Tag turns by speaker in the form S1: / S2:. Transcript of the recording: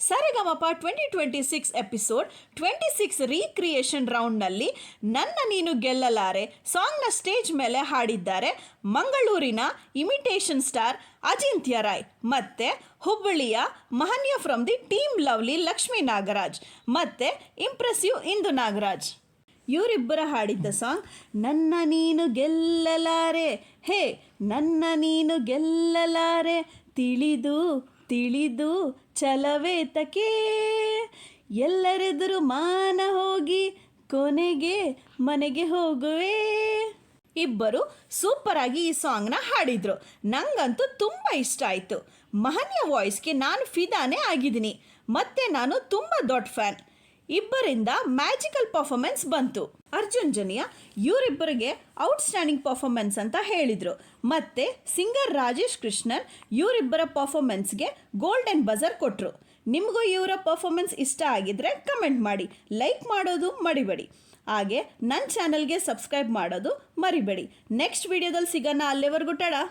S1: ಸರೆಗಮಪ 2026 episode 26 recreation ರೌಂಡ್ನಲ್ಲಿ ನನ್ನ ನೀನು ಗೆಲ್ಲಲಾರೆ ಸಾಂಗ್ನ stage ಮೇಲೆ ಹಾಡಿದ್ದಾರೆ ಮಂಗಳೂರಿನ ಇಮಿಟೇಷನ್ ಸ್ಟಾರ್ ಅಜಿಂತ್ಯ ರಾಯ್ ಮತ್ತು ಹುಬ್ಬಳ್ಳಿಯ ಮಹನ್ಯ from the team lovely Lakshmi Nagaraj ಮತ್ತು ಇಂಪ್ರೆಸಿವ್ ಇಂದು ನಾಗರಾಜ್. ಇವರಿಬ್ಬರ ಹಾಡಿದ್ದ ಸಾಂಗ್ ನನ್ನ ನೀನು ಗೆಲ್ಲಲಾರೆ ಹೇ ನನ್ನ ನೀನು ಗೆಲ್ಲಲಾರೆ ತಿಳಿದು ತಿಳಿದು ಛಲವೇ ತಕೆ ಎಲ್ಲರೆದುರು ಮಾನ ಹೋಗಿ ಕೊನೆಗೆ ಮನೆಗೆ ಹೋಗುವೆ. ಇಬ್ಬರು ಸೂಪರ್ ಆಗಿ ಈ ಸಾಂಗ್ನ ಹಾಡಿದ್ರು. ನಂಗಂತೂ ತುಂಬ ಇಷ್ಟ ಆಯಿತು. ಮಹನ್ಯ ವಾಯ್ಸ್ಗೆ ನಾನು ಫಿದಾನೇ ಆಗಿದ್ದೀನಿ. ಮತ್ತು ನಾನು ತುಂಬ ದೊಡ್ಡ ಫ್ಯಾನ್. ಇಬ್ಬರಿಂದ ಮ್ಯಾಜಿಕಲ್ ಪರ್ಫಾರ್ಮೆನ್ಸ್ ಬಂತು. ಅರ್ಜುನ್ ಜನಿಯಾ ಇವರಿಬ್ಬರಿಗೆ ಔಟ್ಸ್ಟ್ಯಾಂಡಿಂಗ್ ಪರ್ಫಾರ್ಮೆನ್ಸ್ ಅಂತ ಹೇಳಿದರು. ಮತ್ತು ಸಿಂಗರ್ ರಾಜೇಶ್ ಕೃಷ್ಣನ್ ಇವರಿಬ್ಬರ ಪರ್ಫಾರ್ಮೆನ್ಸ್ಗೆ ಗೋಲ್ಡನ್ ಬಜರ್ ಕೊಟ್ಟರು. ನಿಮಗೂ ಇವರ ಪರ್ಫಾರ್ಮೆನ್ಸ್ ಇಷ್ಟ ಆಗಿದ್ದರೆ ಕಮೆಂಟ್ ಮಾಡಿ, ಲೈಕ್ ಮಾಡೋದು ಮರಿಬೇಡಿ. ಹಾಗೆ ನನ್ನ ಚಾನಲ್ಗೆ ಸಬ್ಸ್ಕ್ರೈಬ್ ಮಾಡೋದು ಮರಿಬೇಡಿ. ನೆಕ್ಸ್ಟ್ ವಿಡಿಯೋದಲ್ಲಿ ಸಿಗೋಣ. ಅಲ್ಲಿವರೆಗೂ ಟಾಡಾ.